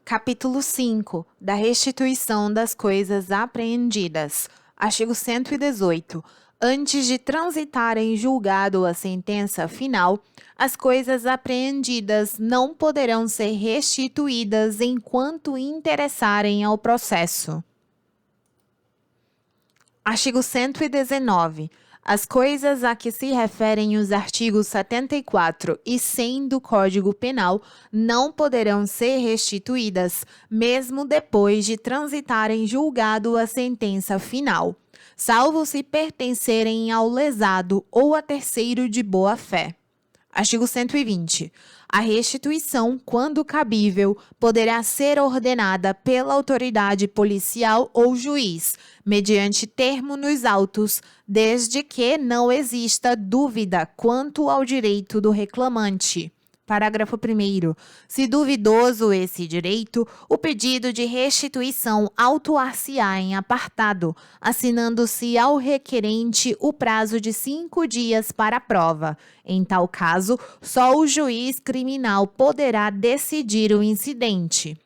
Capítulo 5 da restituição das coisas apreendidas. Artigo 118. Antes de transitar em julgado a sentença final, as coisas apreendidas não poderão ser restituídas enquanto interessarem ao processo. Artigo 119. As coisas a que se referem os artigos 74 e 100 do Código Penal não poderão ser restituídas, mesmo depois de transitar em julgado a sentença final, salvo se pertencerem ao lesado ou a terceiro de boa-fé. Artigo 120. A restituição, quando cabível, poderá ser ordenada pela autoridade policial ou juiz, mediante termo nos autos, desde que não exista dúvida quanto ao direito do reclamante. Parágrafo 1º. Se duvidoso esse direito, o pedido de restituição autuar-se-á em apartado, assinando-se ao requerente o prazo de 5 dias para a prova. Em tal caso, só o juiz criminal poderá decidir o incidente.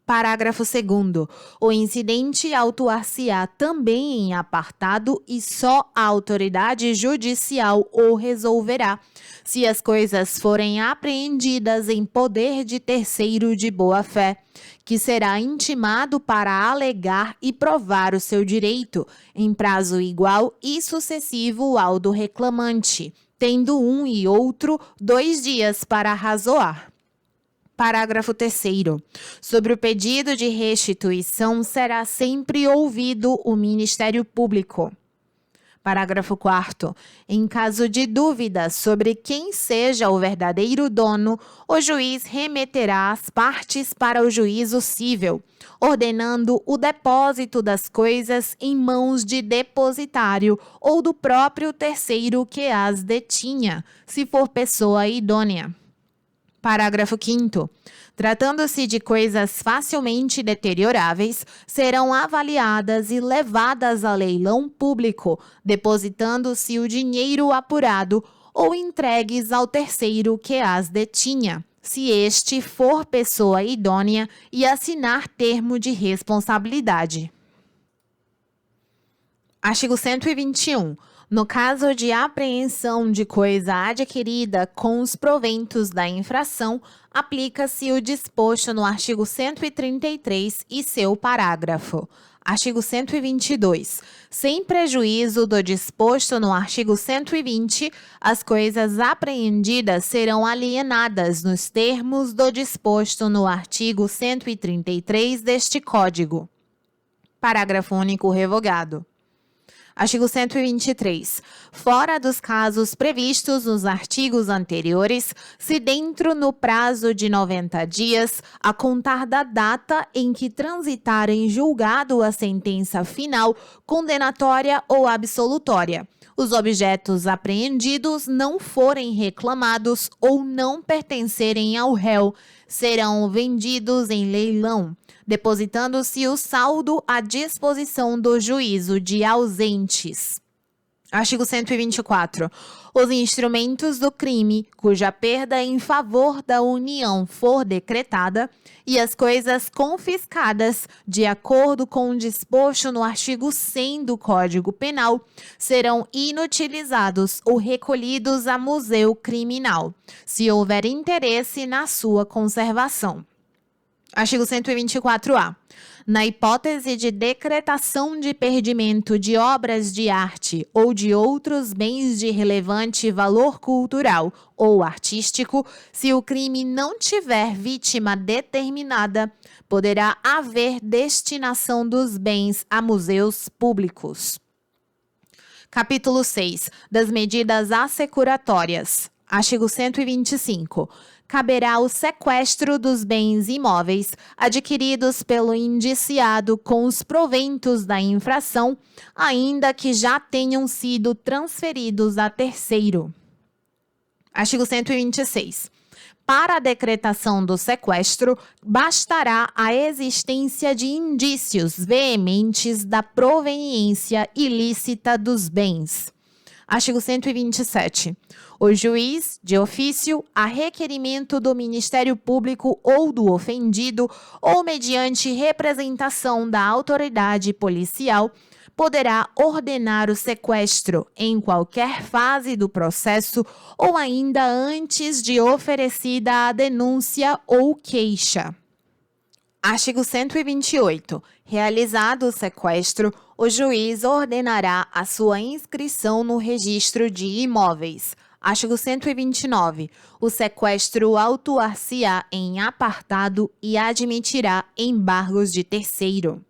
Parágrafo 2º. O incidente autuar-se-á também em apartado e só a autoridade judicial o resolverá, se as coisas forem apreendidas em poder de terceiro de boa-fé, que será intimado para alegar e provar o seu direito, em prazo igual e sucessivo ao do reclamante, tendo um e outro 2 dias para razoar. Parágrafo 3º. Sobre o pedido de restituição será sempre ouvido o Ministério Público. Parágrafo 4º. Em caso de dúvida sobre quem seja o verdadeiro dono, o juiz remeterá as partes para o juízo cível, ordenando o depósito das coisas em mãos de depositário ou do próprio terceiro que as detinha, se for pessoa idônea. Parágrafo 5º. Tratando-se de coisas facilmente deterioráveis, serão avaliadas e levadas a leilão público, depositando-se o dinheiro apurado ou entregues ao terceiro que as detinha, se este for pessoa idônea e assinar termo de responsabilidade. Artigo 121. No caso de apreensão de coisa adquirida com os proventos da infração, aplica-se o disposto no artigo 133 e seu parágrafo. Artigo 122. Sem prejuízo do disposto no artigo 120, as coisas apreendidas serão alienadas nos termos do disposto no artigo 133 deste Código. Parágrafo único revogado. Artigo 123. Fora dos casos previstos nos artigos anteriores, se dentro no prazo de 90 dias, a contar da data em que transitar em julgado a sentença final, condenatória ou absolutória, os objetos apreendidos não forem reclamados ou não pertencerem ao réu, serão vendidos em leilão, depositando-se o saldo à disposição do juízo de ausentes. Artigo 124. Os instrumentos do crime, cuja perda em favor da União for decretada, e as coisas confiscadas, de acordo com o disposto no artigo 100 do Código Penal, serão inutilizados ou recolhidos a museu criminal, se houver interesse na sua conservação. Artigo 124-A. Na hipótese de decretação de perdimento de obras de arte ou de outros bens de relevante valor cultural ou artístico, se o crime não tiver vítima determinada, poderá haver destinação dos bens a museus públicos. Capítulo 6. Das medidas assecuratórias. Artigo 125. Caberá o sequestro dos bens imóveis adquiridos pelo indiciado com os proventos da infração, ainda que já tenham sido transferidos a terceiro. Artigo 126. Para a decretação do sequestro, bastará a existência de indícios veementes da proveniência ilícita dos bens. Artigo 127. O juiz, de ofício, a requerimento do Ministério Público ou do ofendido, ou mediante representação da autoridade policial, poderá ordenar o sequestro em qualquer fase do processo ou ainda antes de oferecida a denúncia ou queixa. Artigo 128. Realizado o sequestro, o juiz ordenará a sua inscrição no registro de imóveis. Artigo 129. O sequestro autuar-se-á em apartado e admitirá embargos de terceiro.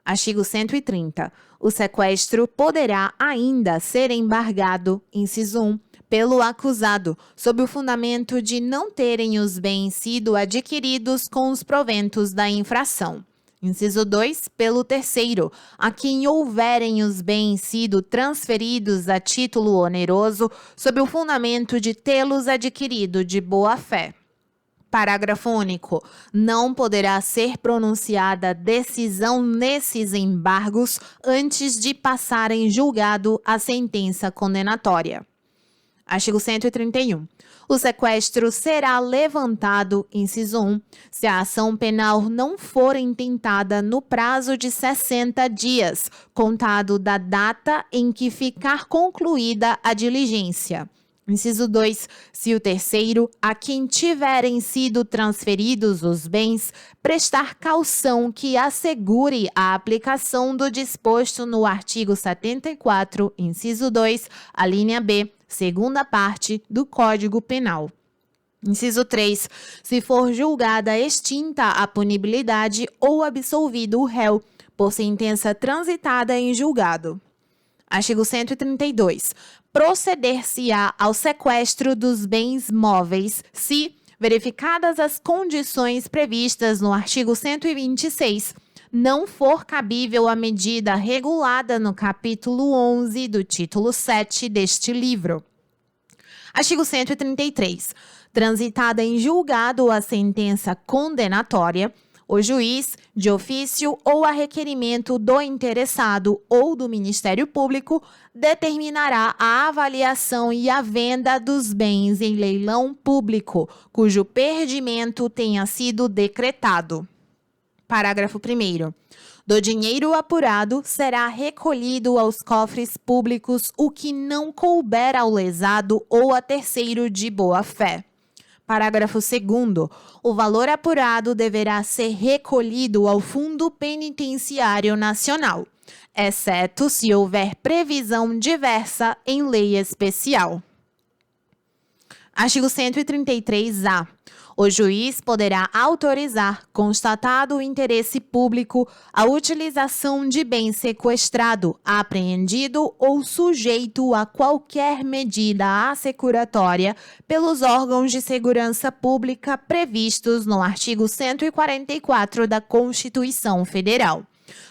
Artigo 130. O sequestro poderá ainda ser embargado, inciso 1, pelo acusado, sob o fundamento de não terem os bens sido adquiridos com os proventos da infração. Inciso 2, pelo terceiro, a quem houverem os bens sido transferidos a título oneroso, sob o fundamento de tê-los adquirido de boa-fé. Parágrafo único. Não poderá ser pronunciada decisão nesses embargos antes de passar em julgado a sentença condenatória. Artigo 131. O sequestro será levantado, inciso 1, se a ação penal não for intentada no prazo de 60 dias, contado da data em que ficar concluída a diligência. Inciso 2. Se o terceiro, a quem tiverem sido transferidos os bens, prestar caução que assegure a aplicação do disposto no artigo 74, inciso 2, a linha B, segunda parte do Código Penal. Inciso 3. Se for julgada extinta a punibilidade ou absolvido o réu, por sentença transitada em julgado. Artigo 132. Proceder-se-á ao sequestro dos bens móveis se, verificadas as condições previstas no artigo 126, não for cabível a medida regulada no capítulo 11 do título 7 deste livro. Artigo 133. Transitada em julgado a sentença condenatória, o juiz, de ofício ou a requerimento do interessado ou do Ministério Público, determinará a avaliação e a venda dos bens em leilão público, cujo perdimento tenha sido decretado. Parágrafo 1º. Do dinheiro apurado será recolhido aos cofres públicos o que não couber ao lesado ou a terceiro de boa-fé. Parágrafo 2º. O valor apurado deverá ser recolhido ao Fundo Penitenciário Nacional, exceto se houver previsão diversa em lei especial. Artigo 133-A. O juiz poderá autorizar, constatado o interesse público, a utilização de bem sequestrado, apreendido ou sujeito a qualquer medida assecuratória pelos órgãos de segurança pública previstos no artigo 144 da Constituição Federal,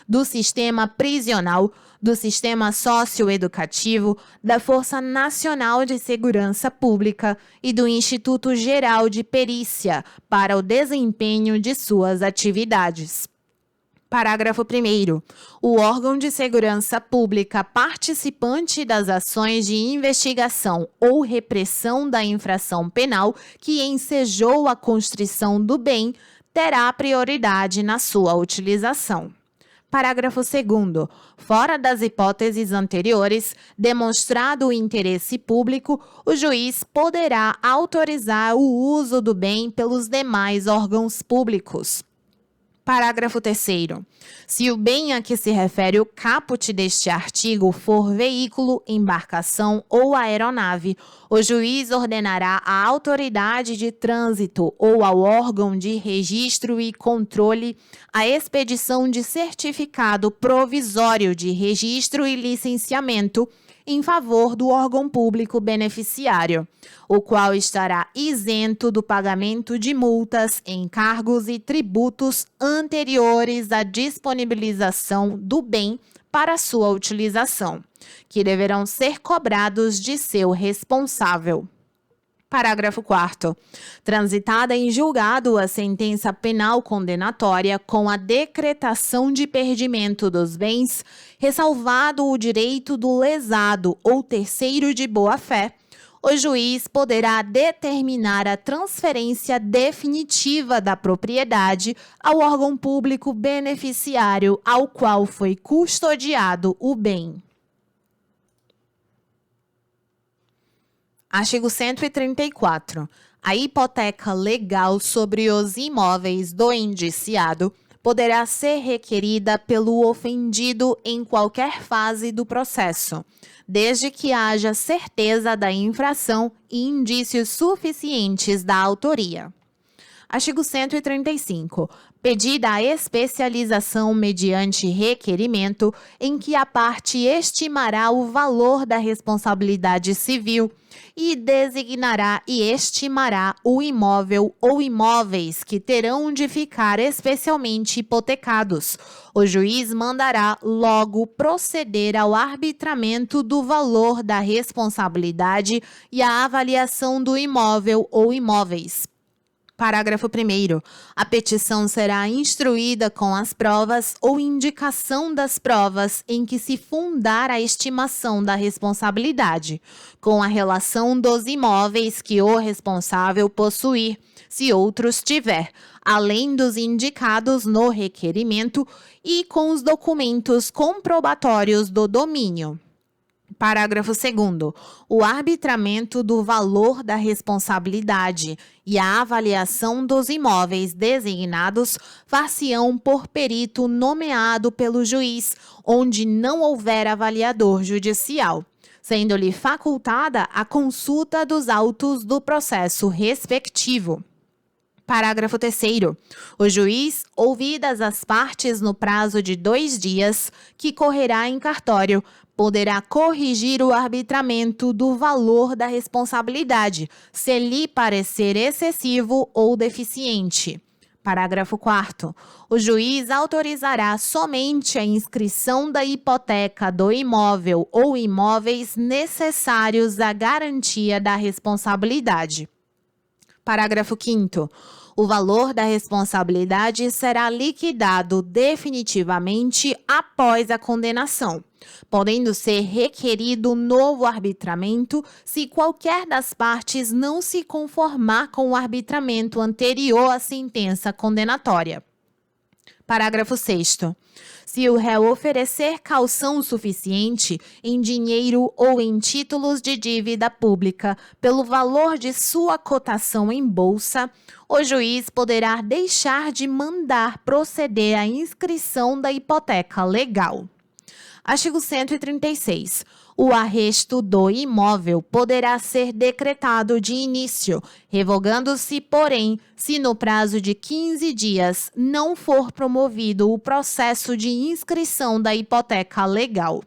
do sistema prisional, do sistema socioeducativo, da Força Nacional de Segurança Pública e do Instituto Geral de Perícia para o desempenho de suas atividades. Parágrafo 1º. O órgão de segurança pública participante das ações de investigação ou repressão da infração penal que ensejou a constrição do bem terá prioridade na sua utilização. Parágrafo 2º. Fora das hipóteses anteriores, demonstrado o interesse público, o juiz poderá autorizar o uso do bem pelos demais órgãos públicos. Parágrafo 3º. Se o bem a que se refere o caput deste artigo for veículo, embarcação ou aeronave, o juiz ordenará à autoridade de trânsito ou ao órgão de registro e controle a expedição de certificado provisório de registro e licenciamento em favor do órgão público beneficiário, o qual estará isento do pagamento de multas, encargos e tributos anteriores à disponibilização do bem para sua utilização, que deverão ser cobrados de seu responsável. Parágrafo 4º. Transitada em julgado a sentença penal condenatória com a decretação de perdimento dos bens, ressalvado o direito do lesado ou terceiro de boa-fé, o juiz poderá determinar a transferência definitiva da propriedade ao órgão público beneficiário ao qual foi custodiado o bem. Artigo 134. A hipoteca legal sobre os imóveis do indiciado poderá ser requerida pelo ofendido em qualquer fase do processo, desde que haja certeza da infração e indícios suficientes da autoria. Artigo 135. Pedida a especialização mediante requerimento em que a parte estimará o valor da responsabilidade civil e designará e estimará o imóvel ou imóveis que terão de ficar especialmente hipotecados. O juiz mandará logo proceder ao arbitramento do valor da responsabilidade e à avaliação do imóvel ou imóveis. Parágrafo 1º. A petição será instruída com as provas ou indicação das provas em que se fundar a estimação da responsabilidade, com a relação dos imóveis que o responsável possuir, se outros tiver, além dos indicados no requerimento e com os documentos comprobatórios do domínio. Parágrafo 2º. O arbitramento do valor da responsabilidade e a avaliação dos imóveis designados far-se-ão por perito nomeado pelo juiz, onde não houver avaliador judicial, sendo-lhe facultada a consulta dos autos do processo respectivo. Parágrafo 3º. O juiz, ouvidas as partes no prazo de 2 dias, que correrá em cartório, poderá corrigir o arbitramento do valor da responsabilidade, se lhe parecer excessivo ou deficiente. Parágrafo 4º. O juiz autorizará somente a inscrição da hipoteca do imóvel ou imóveis necessários à garantia da responsabilidade. Parágrafo 5º. O valor da responsabilidade será liquidado definitivamente após a condenação, podendo ser requerido novo arbitramento se qualquer das partes não se conformar com o arbitramento anterior à sentença condenatória. Parágrafo 6º. Se o réu oferecer caução suficiente em dinheiro ou em títulos de dívida pública pelo valor de sua cotação em bolsa, o juiz poderá deixar de mandar proceder à inscrição da hipoteca legal. Artigo 136. O arresto do imóvel poderá ser decretado de início, revogando-se, porém, se no prazo de 15 dias não for promovido o processo de inscrição da hipoteca legal.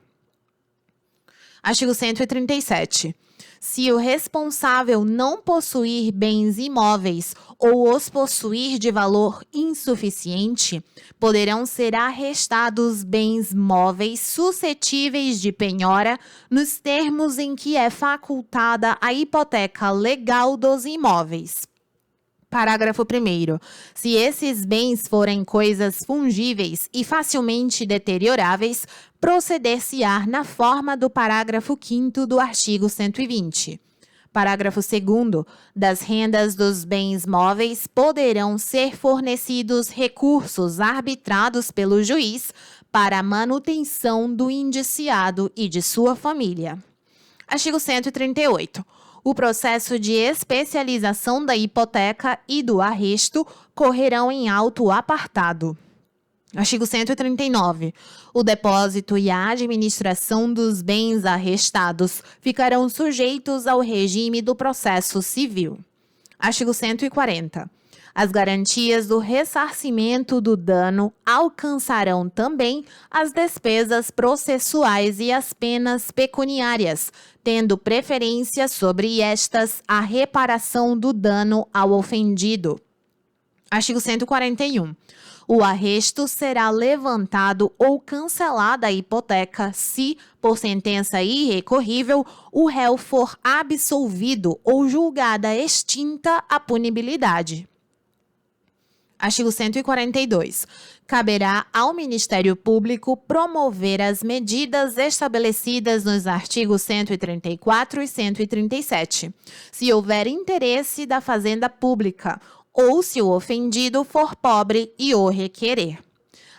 Artigo 137. Se o responsável não possuir bens imóveis ou os possuir de valor insuficiente, poderão ser arrestados bens móveis suscetíveis de penhora nos termos em que é facultada a hipoteca legal dos imóveis. Parágrafo 1º. Se esses bens forem coisas fungíveis e facilmente deterioráveis, proceder-se-á na forma do parágrafo 5º do artigo 120. Parágrafo 2º. Das rendas dos bens móveis poderão ser fornecidos recursos arbitrados pelo juiz para a manutenção do indiciado e de sua família. Artigo 138. O processo de especialização da hipoteca e do arresto correrão em auto apartado. Artigo 139. O depósito e a administração dos bens arrestados ficarão sujeitos ao regime do processo civil. Artigo 140. As garantias do ressarcimento do dano alcançarão também as despesas processuais e as penas pecuniárias, tendo preferência sobre estas a reparação do dano ao ofendido. Artigo 141. O arresto será levantado ou cancelada a hipoteca se, por sentença irrecorrível, o réu for absolvido ou julgada extinta a punibilidade. Artigo 142. Caberá ao Ministério Público promover as medidas estabelecidas nos artigos 134 e 137, se houver interesse da Fazenda Pública ou se o ofendido for pobre e o requerer.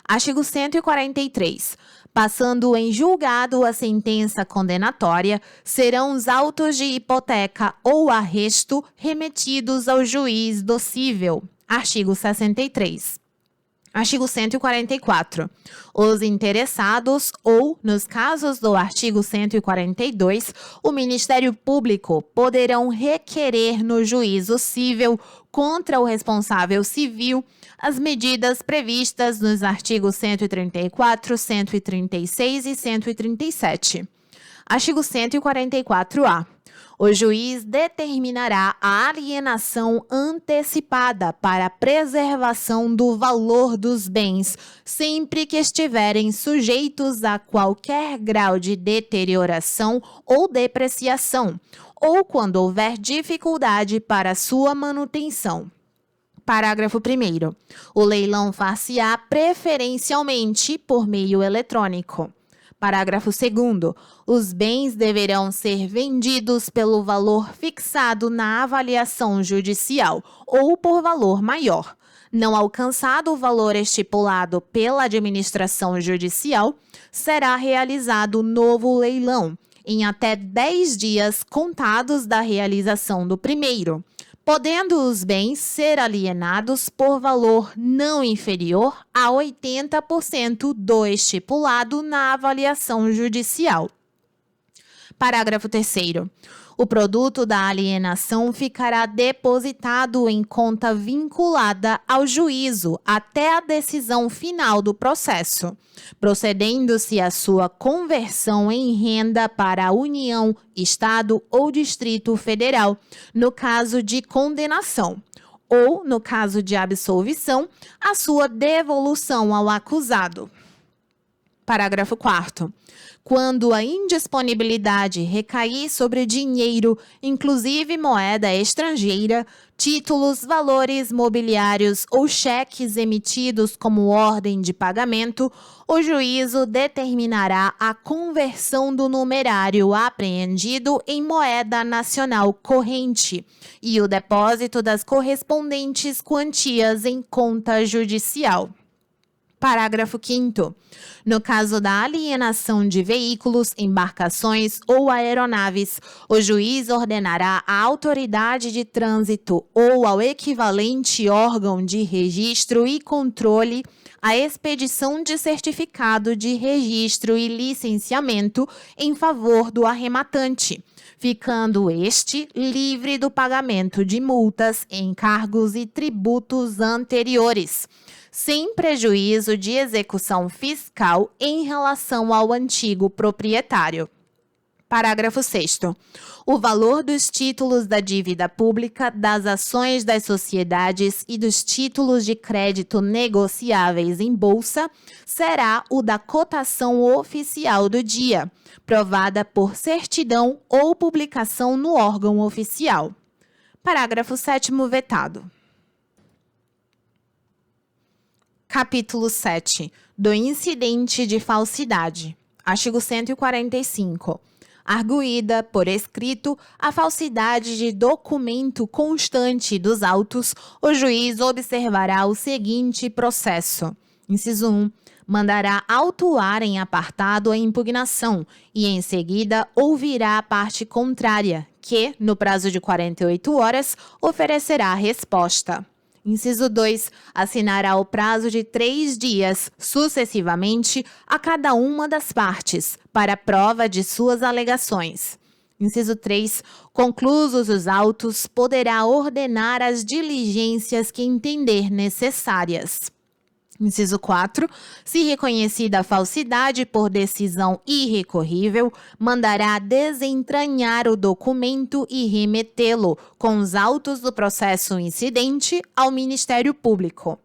Artigo 143. Passando em julgado a sentença condenatória, serão os autos de hipoteca ou arresto remetidos ao juiz docível. Artigo 63. Artigo 144. Os interessados ou, nos casos do artigo 142, o Ministério Público poderão requerer no juízo civil contra o responsável civil as medidas previstas nos artigos 134, 136 e 137. Artigo 144-A. O juiz determinará a alienação antecipada para a preservação do valor dos bens, sempre que estiverem sujeitos a qualquer grau de deterioração ou depreciação, ou quando houver dificuldade para sua manutenção. Parágrafo 1º. O leilão far-se-á preferencialmente por meio eletrônico. Parágrafo 2º. Os bens deverão ser vendidos pelo valor fixado na avaliação judicial ou por valor maior. Não alcançado o valor estipulado pela administração judicial, será realizado novo leilão, em até 10 dias contados da realização do primeiro, podendo os bens ser alienados por valor não inferior a 80% do estipulado na avaliação judicial. Parágrafo 3º. O produto da alienação ficará depositado em conta vinculada ao juízo até a decisão final do processo, procedendo-se à sua conversão em renda para a União, Estado ou Distrito Federal, no caso de condenação, ou, no caso de absolvição, a sua devolução ao acusado. Parágrafo 4º. Quando a indisponibilidade recair sobre dinheiro, inclusive moeda estrangeira, títulos, valores mobiliários ou cheques emitidos como ordem de pagamento, o juízo determinará a conversão do numerário apreendido em moeda nacional corrente e o depósito das correspondentes quantias em conta judicial. Parágrafo 5º. No caso da alienação de veículos, embarcações ou aeronaves, o juiz ordenará à autoridade de trânsito ou ao equivalente órgão de registro e controle a expedição de certificado de registro e licenciamento em favor do arrematante, ficando este livre do pagamento de multas, encargos e tributos anteriores, sem prejuízo de execução fiscal em relação ao antigo proprietário. Parágrafo 6º. O valor dos títulos da dívida pública, das ações das sociedades e dos títulos de crédito negociáveis em bolsa será o da cotação oficial do dia, provada por certidão ou publicação no órgão oficial. Parágrafo 7º vetado. Capítulo 7. Do incidente de falsidade. Artigo 145. Arguída, por escrito, a falsidade de documento constante dos autos, o juiz observará o seguinte processo. Inciso 1. Mandará autuar em apartado a impugnação e, em seguida, ouvirá a parte contrária, que, no prazo de 48 horas, oferecerá a resposta. Inciso 2. Assinará o prazo de 3 dias, sucessivamente, a cada uma das partes, para prova de suas alegações. Inciso 3. Conclusos os autos, poderá ordenar as diligências que entender necessárias. Inciso 4. Se reconhecida a falsidade por decisão irrecorrível, mandará desentranhar o documento e remetê-lo, com os autos do processo incidente, ao Ministério Público.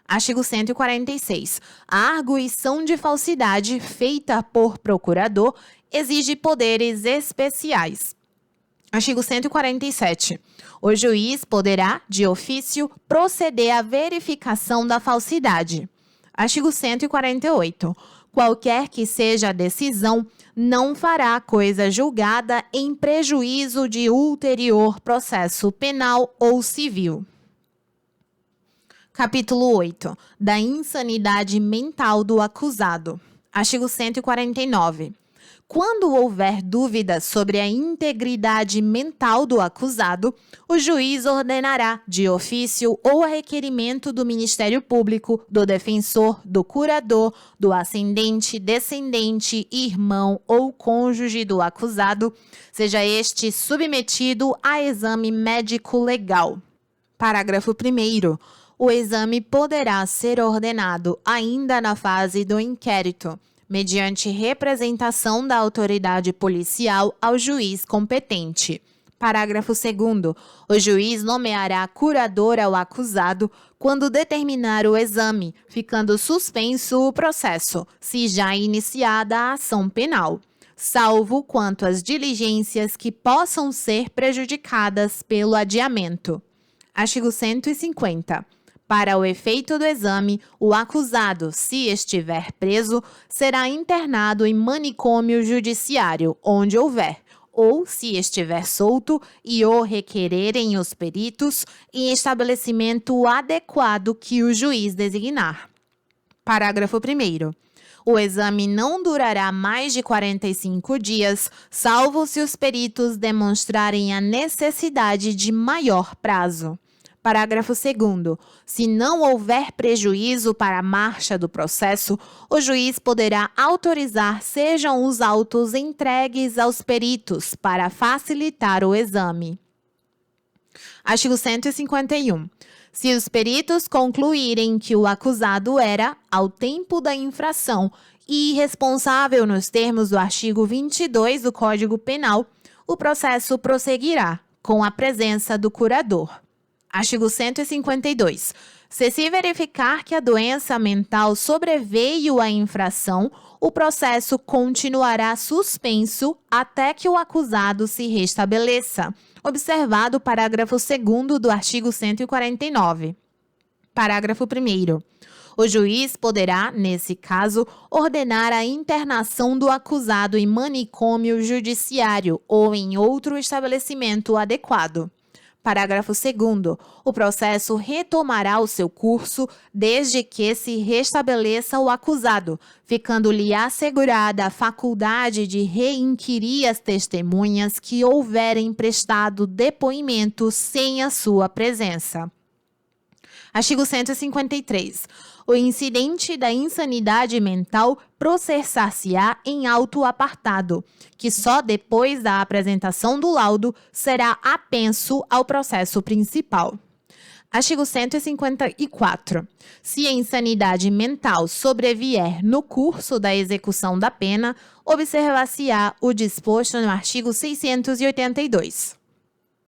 Artigo 146. A arguição de falsidade feita por procurador exige poderes especiais. Artigo 147. O juiz poderá, de ofício, proceder à verificação da falsidade. Artigo 148. Qualquer que seja a decisão, não fará coisa julgada em prejuízo de ulterior processo penal ou civil. Capítulo 8. Da insanidade mental do acusado. Artigo 149. Quando houver dúvida sobre a integridade mental do acusado, o juiz ordenará, de ofício ou a requerimento do Ministério Público, do defensor, do curador, do ascendente, descendente, irmão ou cônjuge do acusado, seja este submetido a exame médico legal. Parágrafo 1º. O exame poderá ser ordenado ainda na fase do inquérito, mediante representação da autoridade policial ao juiz competente. Parágrafo 2º. O juiz nomeará curador ao acusado quando determinar o exame, ficando suspenso o processo, se já iniciada a ação penal, salvo quanto às diligências que possam ser prejudicadas pelo adiamento. Artigo 150. Para o efeito do exame, o acusado, se estiver preso, será internado em manicômio judiciário, onde houver, ou, se estiver solto e o requererem os peritos, em estabelecimento adequado que o juiz designar. Parágrafo 1º. O exame não durará mais de 45 dias, salvo se os peritos demonstrarem a necessidade de maior prazo. Parágrafo 2º. Se não houver prejuízo para a marcha do processo, o juiz poderá autorizar sejam os autos entregues aos peritos para facilitar o exame. Artigo 151. Se os peritos concluírem que o acusado era, ao tempo da infração, irresponsável nos termos do artigo 22 do Código Penal, o processo prosseguirá com a presença do curador. Artigo 152. Se se verificar que a doença mental sobreveio à infração, o processo continuará suspenso até que o acusado se restabeleça, observado o parágrafo 2º do artigo 149. Parágrafo 1º. O juiz poderá, nesse caso, ordenar a internação do acusado em manicômio judiciário ou em outro estabelecimento adequado. Parágrafo 2º. O processo retomará o seu curso desde que se restabeleça o acusado, ficando-lhe assegurada a faculdade de reinquirir as testemunhas que houverem prestado depoimento sem a sua presença. Artigo 153. O incidente da insanidade mental processar-se-á em auto apartado, que só depois da apresentação do laudo será apenso ao processo principal. Artigo 154. Se a insanidade mental sobrevier no curso da execução da pena, observar-se-á o disposto no artigo 682.